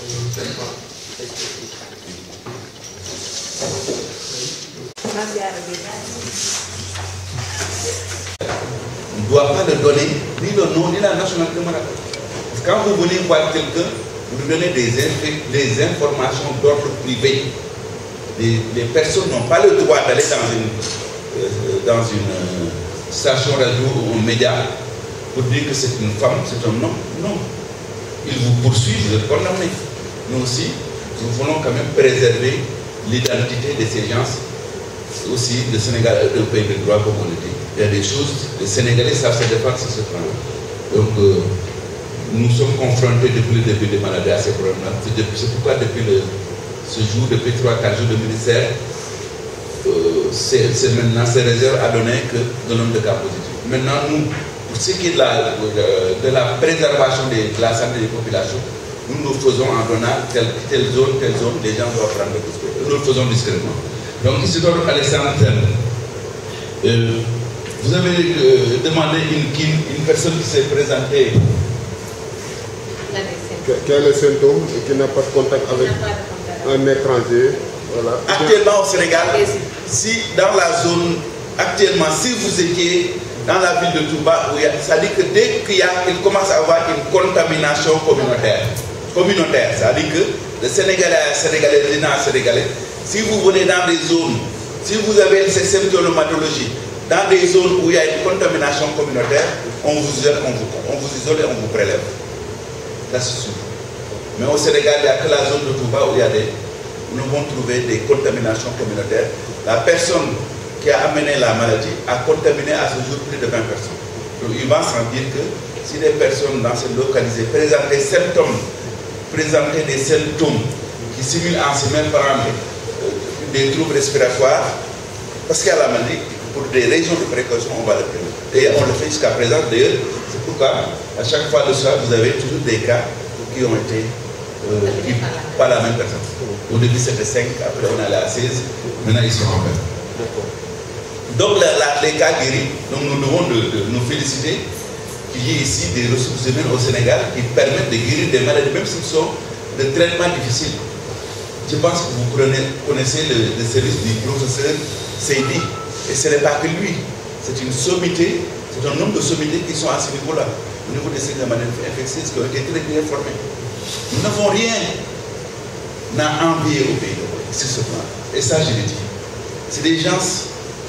On ne doit pas le donner ni le nom ni la nationalité malade. Parce que quand vous venez voir quelqu'un, vous lui donnez des informations d'ordre privé. Les personnes n'ont pas le droit d'aller dans une station radio ou un média pour dire que c'est une femme, c'est un homme. Non. Ils vous poursuivent, vous êtes condamnés. Nous aussi, nous voulons quand même préserver l'identité de ces gens. Aussi, le Sénégal est un pays de droit, comme on le dit. Il y a des choses, les Sénégalais savent se défendre sur ce plan. Donc, nous sommes confrontés depuis le début des maladies à ces problèmes-là. C'est pourquoi depuis ce jour, depuis 3-4 jours, le ministère, c'est maintenant ces réserves à donner que de nombre de cas positifs. Maintenant, nous, pour ce qui est de la préservation de la santé des populations, nous faisons en donnant telle zone, les gens doivent prendre le risque. Nous le faisons discrètement. Donc, ici, donc, Alexandre, vous avez demandé une personne qui s'est présentée. Qui a les symptômes et qui n'a pas de contact avec un étranger. Voilà. Actuellement au Sénégal, si dans la zone, actuellement, si vous étiez dans la ville de Touba, ça dit que dès qu'il commence à avoir une contamination communautaire, ça dit que le Sénégalais, si vous venez dans des zones, si vous avez ces symptomatologies, dans des zones où il y a une contamination communautaire, on vous isole et on vous prélève. Là, c'est sûr. Mais au Sénégal, il n'y a que la zone de Touba où nous avons trouvé des contaminations communautaires. La personne qui a amené la maladie a contaminé à ce jour plus de 20 personnes. Donc, il va sans dire que si des personnes dans cette localité présentent des symptômes qui simulent en semaine par an des troubles respiratoires, parce qu'il y a la maladie, pour des raisons de précaution, on va le prévenir. Et on le fait jusqu'à présent, d'ailleurs, c'est pourquoi à chaque fois le soir, vous avez toujours des cas qui ont été par la même personne. Au début c'était 5, après on est allé à 16, maintenant ils sont en 20. Donc les cas guéris, donc nous devons nous féliciter qu'il y ait ici des ressources humaines au Sénégal qui permettent de guérir des maladies, même s'ils sont de traitement difficile. Je pense que vous connaissez le service du professeur Seydi, et ce n'est pas que lui, c'est une sommité, c'est un nombre de sommités qui sont à ce niveau-là, au niveau des cellules infectieuses qui ont été très bien formées. Nous n'avons rien à envier au pays sur ce plan. Et ça, je le dis. C'est des gens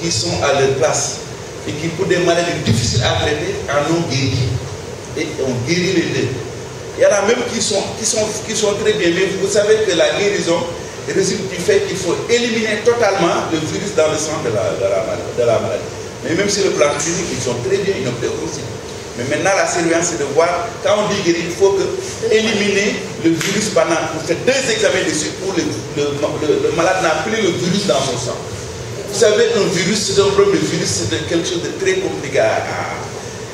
qui sont à leur place et qui, pour des maladies difficiles à traiter, en ont guéri. Et ont guéri les deux. Il y en a même qui sont très bien, mais vous savez que la guérison résulte du fait qu'il faut éliminer totalement le virus dans le sang de la maladie. Mais même sur le plan clinique, ils sont très bien, ils n'ont pas aussi. Mais maintenant, la surveillance, c'est de voir, quand on dit guérir, il faut éliminer le virus pendant, pour faire 2 examens dessus où le malade n'a plus le virus dans son sang. Vous savez, un virus, c'est un problème de virus, c'est quelque chose de très compliqué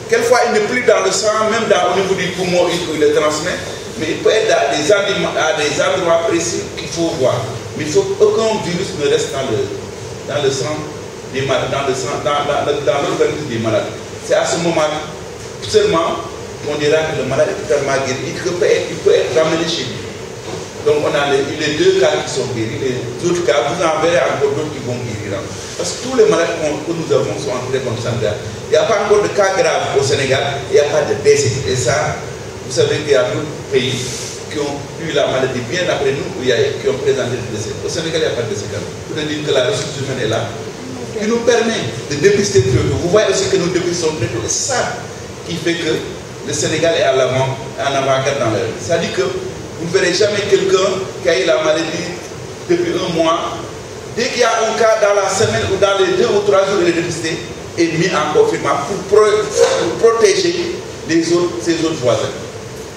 quelquefois, il n'est plus dans le sang, même au niveau du poumon, il le transmet, mais il peut être à des endroits précis qu'il faut voir. Mais il faut qu'aucun virus ne reste dans le sang des malades, dans l'organisme des malades. C'est à ce moment-là seulement on dira que le malade est totalement guéri, il peut être ramené chez lui. Donc on a les 2 cas qui sont guéris, les autres cas, vous en verrez encore d'autres qui vont guérir. Parce que tous les malades que nous avons sont en très bonne santé. Il n'y a pas encore de cas graves au Sénégal, il n'y a pas de décès. Et ça, vous savez qu'il y a d'autres pays qui ont eu la maladie bien après nous, qui ont présenté des décès. Au Sénégal, il n'y a pas de décès. Pour dire que la ressource humaine est là, qui nous permet de dépister très tôt. Vous voyez aussi que nous dépistons très tôt. Et c'est ça qui fait que le Sénégal est en avant-garde dans l'air. C'est-à-dire que vous ne verrez jamais quelqu'un qui a eu la maladie depuis 1 mois. Dès qu'il y a un cas dans la semaine ou dans les 2 ou 3 jours, il est dépisté et mis en confinement pour protéger ses autres voisins.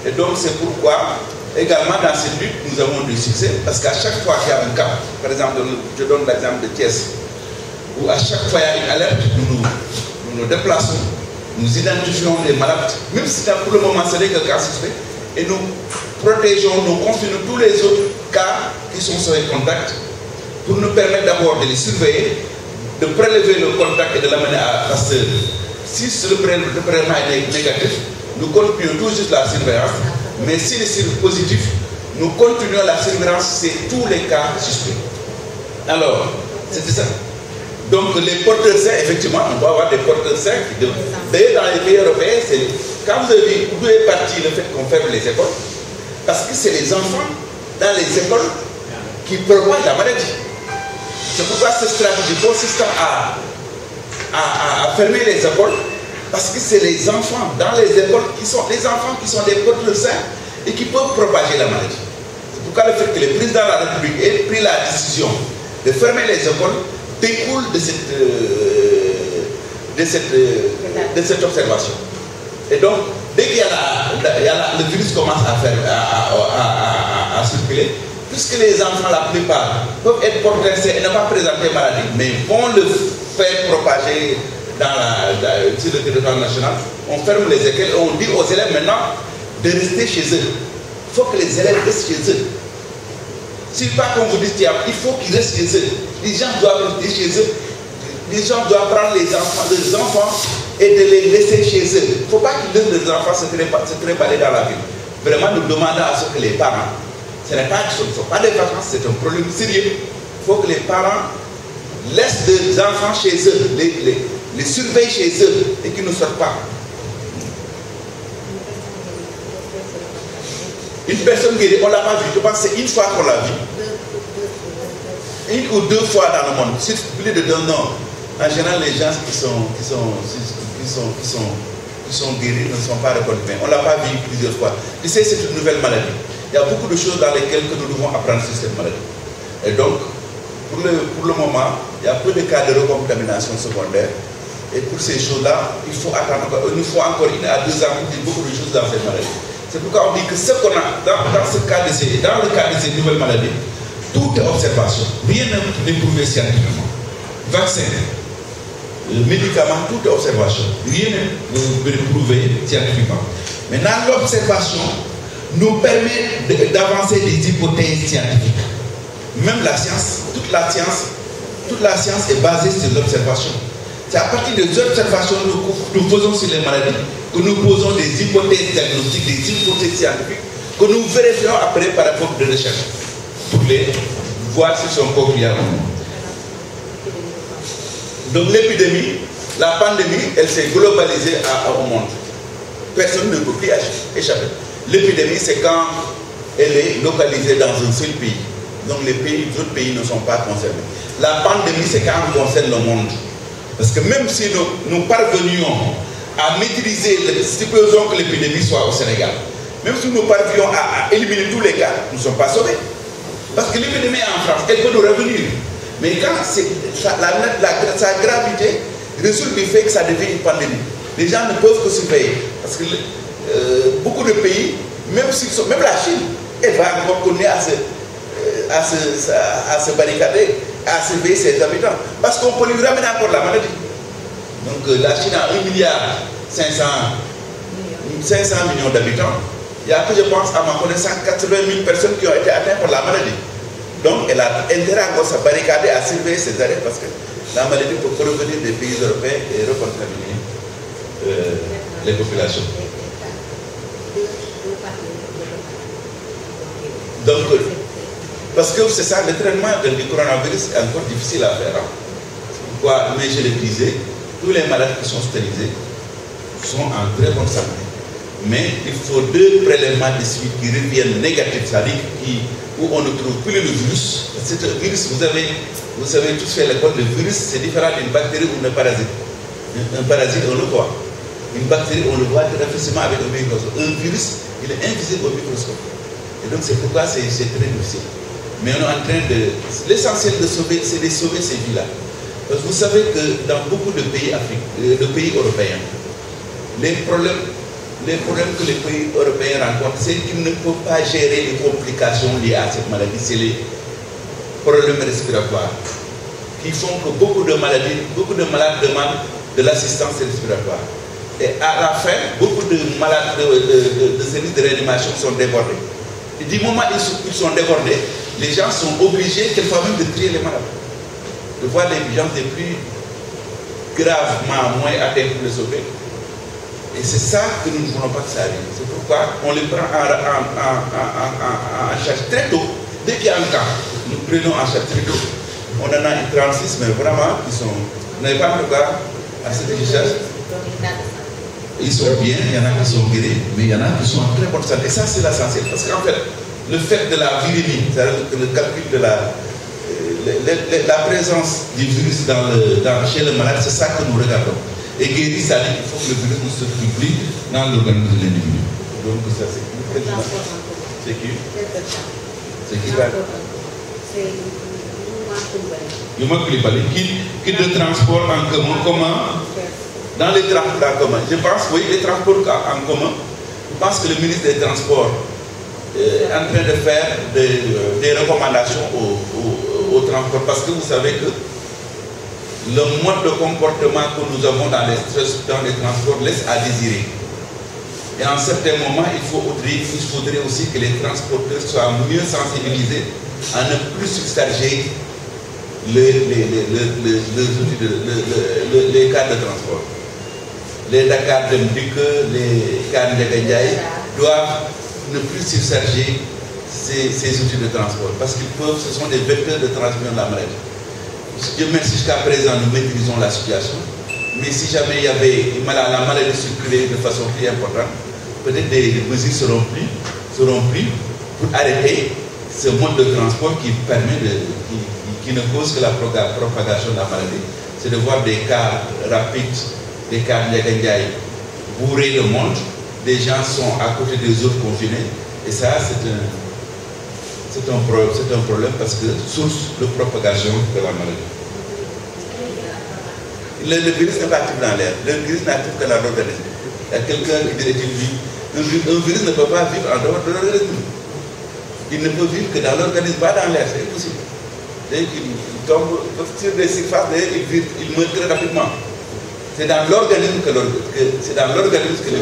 Et donc c'est pourquoi, également dans cette lutte, nous avons du succès, parce qu'à chaque fois qu'il y a un cas, par exemple, je donne l'exemple de Thiès, où à chaque fois il y a une alerte, nous nous déplaçons, nous identifions les malades, même si pour le moment c'est que cas suspect, et nous protégeons, nous confinons tous les autres cas qui sont sur les contacts pour nous permettre d'abord de les surveiller, de prélever le contact et de l'amener à Pasteur. Si le prélèvement est négatif, nous continuons tout juste la surveillance, mais si le positif, nous continuons la surveillance sur tous les cas suspects. Alors, c'était ça. Donc les porteurs sains, effectivement, on doit avoir des porteurs sains. D'ailleurs, dans les pays européens, quand vous avez vu d'où est parti le fait qu'on ferme les écoles, parce que c'est les enfants dans les écoles qui propagent la maladie. C'est pourquoi cette stratégie consiste à fermer les écoles, parce que c'est les enfants dans les écoles qui sont des porteurs sains et qui peuvent propager la maladie. C'est pourquoi le fait que le président de la République ait pris la décision de fermer les écoles découle de cette observation. Et donc, dès qu'il y a le virus commence à circuler, puisque les enfants, la plupart, peuvent être porteurs et ne pas présenter maladie, mais vont le faire propager sur le territoire national, on ferme les écoles et on dit aux élèves maintenant de rester chez eux. Il faut que les élèves restent chez eux. Si pas comme vous dites, il faut qu'ils restent chez eux. Les gens doivent rester chez eux. Les gens doivent prendre les enfants et de les laisser chez eux. Il ne faut pas qu'ils laissent les enfants se trépaler dans la ville. Vraiment, nous demandons à ce que les parents, ce ne sont pas des vacances, c'est un problème sérieux. Il faut que les parents laissent des enfants chez eux, les surveillent chez eux et qu'ils ne sortent pas. Une personne guérie, on ne l'a pas vue. Je pense que c'est une fois qu'on l'a vue. Une ou deux fois dans le monde. Si plus de 2 ans, en général, les gens qui sont guéris ne sont pas reconnaissants. On ne l'a pas vu plusieurs fois. Tu sais, c'est une nouvelle maladie. Il y a beaucoup de choses dans lesquelles que nous devons apprendre sur cette maladie. Et donc, pour le moment, il y a peu de cas de recontamination secondaire. Et pour ces choses-là, il faut attendre. Il nous faut encore 1 à 2 ans pour dire beaucoup de choses dans cette maladie. C'est pourquoi on dit que ce qu'on a dans le cas de ces nouvelles maladies, tout est observation. Rien n'est prouvé scientifiquement. Vaccin, médicaments, tout est observation. Rien n'est prouvé scientifiquement. Maintenant, l'observation nous permet d'avancer des hypothèses scientifiques. Même la science, toute la science est basée sur l'observation. C'est à partir des observations que nous faisons sur les maladies que nous posons des hypothèses diagnostiques, des hypothèses scientifiques que nous vérifions après par rapport de recherche pour les voir si sont concluants. Donc l'épidémie, la pandémie, elle s'est globalisée au monde. Personne ne peut plus échapper. L'épidémie, c'est quand elle est localisée dans un seul pays. Donc les autres pays ne sont pas concernés. La pandémie, c'est quand on concerne le monde. Parce que même si nous parvenions à maîtriser, supposons que l'épidémie soit au Sénégal, même si nous parvenions à éliminer tous les cas, nous ne sommes pas sauvés. Parce que l'épidémie est en France, elle peut nous revenir. Mais quand sa gravité résulte du fait que ça devient une pandémie, les gens ne peuvent que surveiller. Parce que beaucoup de pays, même la Chine, elle va encore continuer à se barricader, à surveiller ses habitants. Parce qu'on peut lui ramener encore la maladie. Donc la Chine a 1,5 milliard d'habitants. Il y a que, je pense, à ma connaissance, 80 000 personnes qui ont été atteintes par la maladie. Donc elle a intérêt à se barricader, à surveiller ses arrêts parce que la maladie peut revenir des pays européens et recontaminer les populations. Donc, parce que c'est ça, le traitement du coronavirus est encore difficile à faire. Pourquoi? Mais je le disais, tous les malades qui sont stérilisés sont en très bonne santé. Mais il faut 2 prélèvements de suite qui reviennent négatifs, c'est-à-dire où on ne trouve plus le virus. C'est un virus, vous savez tous fait l'école, le virus c'est différent d'une bactérie ou d'un parasite. Un parasite, on le voit. Une bactérie, on le voit très facilement avec un microscope. Un virus, il est invisible au microscope. Et donc c'est pourquoi c'est très difficile. Mais on est en train de... L'essentiel de sauver, c'est de sauver ces vies-là. Parce que vous savez que dans beaucoup de pays européens, les problèmes que les pays européens rencontrent, c'est qu'ils ne peuvent pas gérer les complications liées à cette maladie. C'est les problèmes respiratoires qui font que beaucoup de malades demandent de l'assistance respiratoire. Et à la fin, beaucoup de malades de services de réanimation sont débordés. Et du moment où ils sont débordés, les gens sont obligés quelquefois même de trier les malades. De voir les gens les plus gravement moins atteints pour les sauver. Et c'est ça que nous ne voulons pas que ça arrive. pourquoi on les prend en charge très tôt. Dès qu'il y a un cas, nous prenons en charge très tôt. On en a une 36, mais vraiment, vous n'avez pas de cas à cette recherche. Ils sont bien, il y en a qui sont guéris, mais il y en a qui sont en très bonne santé. Et ça, c'est l'essentiel. Parce qu'en fait, le fait de la virémie, c'est-à-dire le calcul de la présence du virus chez le malade, c'est ça que nous regardons. Et guéri, ça dit qu'il faut que le virus ne se publie dans l'organisme de l'individu. Donc, ça, c'est qui? C'est qui? C'est qui? Qui de transport en commun, dans les transports en commun. Je pense, oui, les transports en commun, je pense que le ministre des Transports est en train de faire des recommandations au transport, parce que vous savez que le mode de comportement que nous avons dans les transports laisse à désirer. Et en certains moments, il faudrait aussi que les transporteurs soient mieux sensibilisés à ne plus surcharger les cars de transport. Les Dakar Demdik, les cars de Gandiaï doivent ne plus surcharger ces outils de transport, parce qu'ils peuvent, ce sont des vecteurs de transmission de la maladie. Dieu merci, jusqu'à présent, nous maîtrisons la situation, mais si jamais il y avait la maladie circulait de façon plus importante, peut-être des mesures seront prises pour arrêter ce mode de transport qui ne cause que la propagation de la maladie. C'est de voir des cars rapides, des cars Ndiagandiaï bourrés de monde, des gens sont à côté des autres confinés, et ça c'est un problème parce que source de propagation de la maladie. Le virus n'est pas actif dans l'air, le virus n'est actif que dans l'organisme. Il y a quelqu'un qui dit un virus ne peut pas vivre en dehors de l'organisme. Il ne peut vivre que dans l'organisme, pas dans l'air, c'est impossible. Dès qu'il tombe sur des surfaces, il meurt très rapidement. C'est dans l'organisme que le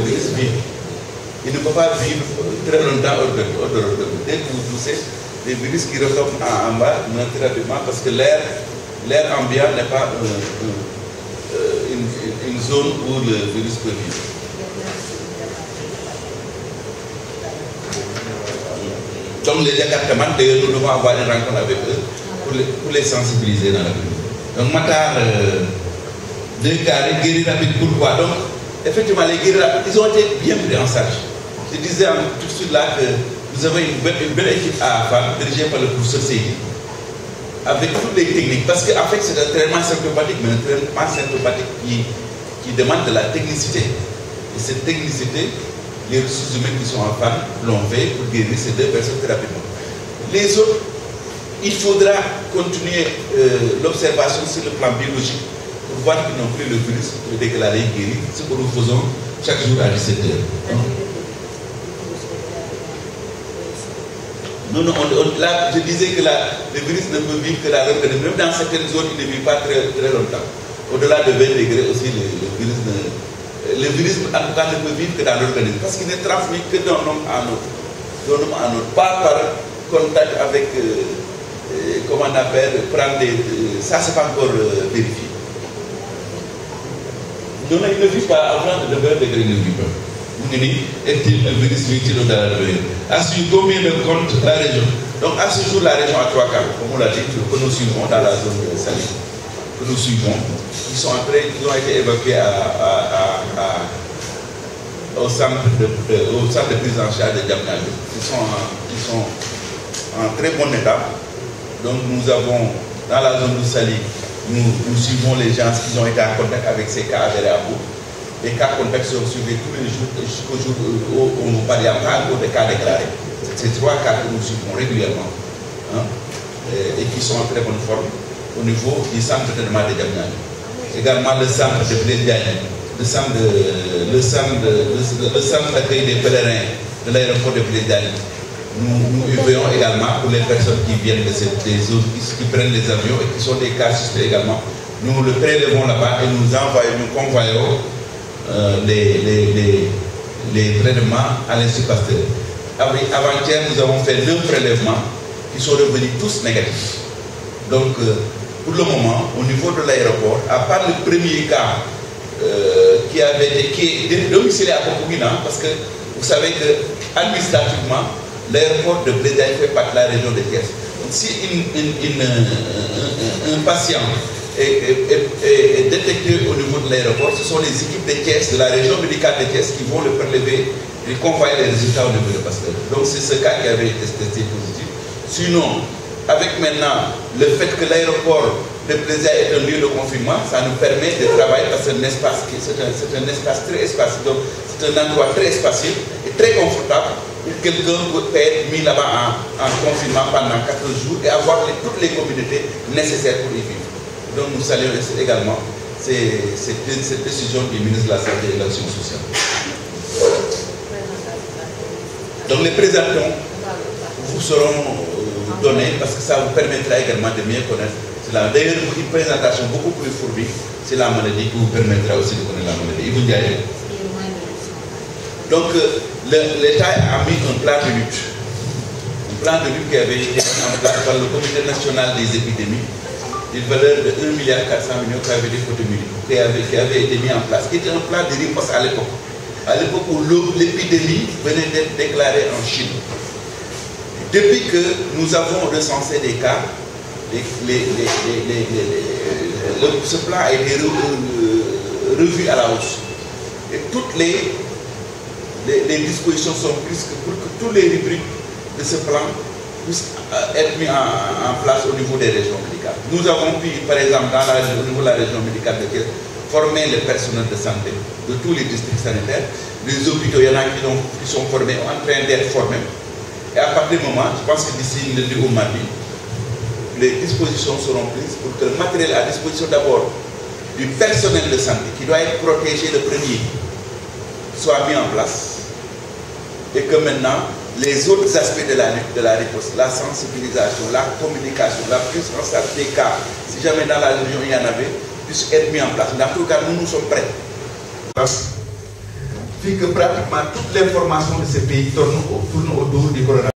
virus vit. Il ne peut pas vivre très longtemps hors de l'organisme. Dès que vous poussez, les virus qui retombent en bas meurent très rapidement parce que l'air ambiant n'est pas une zone où le virus peut vivre. Donc les départements, d'ailleurs, nous devons avoir une rencontre avec eux pour les sensibiliser dans la vie. Donc, Matar, deux cas, les guéris rapides, pourquoi? Donc, effectivement, les guéris rapides, ils ont été bien pris en charge. Je disais tout de suite là que nous avons une belle équipe à faire, dirigée par le professeur Seydi, avec toutes les techniques. Parce qu'en fait, c'est un traitement symptomatique, mais un traitement symptomatique qui demande de la technicité. Et cette technicité, les ressources humaines qui sont en panne l'ont fait pour guérir ces deux personnes très rapidement. Les autres, il faudra continuer l'observation sur le plan biologique pour voir qu'ils n'ont plus le virus, pour déclarer guéri, ce que nous faisons chaque jour à 17h. Non, là, je disais que le virus ne peut vivre que dans l'organisme. Même dans certaines zones, il ne vit pas très, très longtemps. Au-delà de 20 degrés aussi, le virus en tout cas ne peut vivre que dans l'organisme. Parce qu'il ne transmet que d'un homme à un autre. Pas par contact avec, comment on appelle, prendre des... ça, c'est pas encore vérifié. Non, il ne vit pas avant de 20 degrés, il ne vit pas. Est-il un virus vit-il au-delà de 20 À ce jour, combien de compte la région? Donc à ce jour, la région a 3 cas, comme on l'a dit, que nous suivons dans la zone de Sali. Que nous suivons. Ils ont été évacués au centre de prise en charge de Diamniadio. Ils sont en très bon état. Donc nous avons, dans la zone de Sali, nous suivons les gens qui ont été en contact avec ces cas avérés à bout. Les cas contacts sont suivis tous les jours jusqu'au jour où on ne parle pas encore de cas déclarés. C'est 3 cas que nous suivons régulièrement et qui sont en très bonne forme au niveau du centre de traitement de Diamniadio. Également le centre de Blaise-Diagne, le centre d'accueil des pèlerins de l'aéroport de Blaise-Diagne. Nous veillons également pour les personnes qui viennent des zones, qui prennent les avions et qui sont des cas suspects également. Nous le prélevons là-bas et nous convoyons les traitements à l'Institut Pasteur. Avant-hier, nous avons fait 9 prélèvements qui sont revenus tous négatifs. Donc, pour le moment, au niveau de l'aéroport, à part le premier cas qui est domicilié à Popouguina, parce que Vous savez que administrativement, l'aéroport de Blaise Diagne fait partie de la région de Thiès. Donc si un patient est détecté au niveau de l'aéroport, ce sont les équipes de Thiès, de la région médicale de Thiès, qui vont le prélever et convoyer les résultats au niveau de Pasteur. Donc c'est ce cas qui avait été testé positif. Sinon, avec maintenant le fait que l'aéroport de Blaise Diagne est un lieu de confinement, ça nous permet de travailler parce que c'est un espace très espacieux. Donc c'est un endroit très spacieux et très confortable où quelqu'un peut être mis là-bas en confinement pendant 4 jours et avoir toutes les communautés nécessaires pour y vivre. Donc nous saluons également cette décision du ministre de la Santé et de l'Action sociale. Donc les présentations vous seront données parce que ça vous permettra également de mieux connaître. D'ailleurs, une présentation beaucoup plus fournie, c'est la maladie qui vous permettra aussi de connaître la maladie. Donc l'État a mis un plan de lutte. Un plan de lutte qui avait été mis en place par le Comité national des épidémies, d'une valeur de 1,4 milliard qui avait été qui avait été mis en place, qui était un plan de riposte à l'époque. À l'époque où l'épidémie venait d'être déclarée en Chine. Depuis que nous avons recensé des cas, ce plan a été revu à la hausse. Et toutes les dispositions sont prises pour que tous les rubriques de ce plan puissent être mis en place au niveau des régions médicales. Nous avons pu, par exemple, au niveau de la région médicale de Thiès, former les personnels de santé de tous les districts sanitaires. Les hôpitaux, il y en a qui sont formés, en train d'être formés. Et à partir du moment, je pense que d'ici le lundi au mardi, les dispositions seront prises pour que le matériel à disposition d'abord du personnel de santé, qui doit être protégé le premier, soit mis en place. Et que maintenant, les autres aspects de la lutte, de la riposte, la sensibilisation, la communication, la prise en charge des cas, si jamais dans la région il y en avait, puissent être mis en place. Dans tout cas, nous sommes prêts. Puis que pratiquement toute l'information de ces pays tourne autour du coronavirus.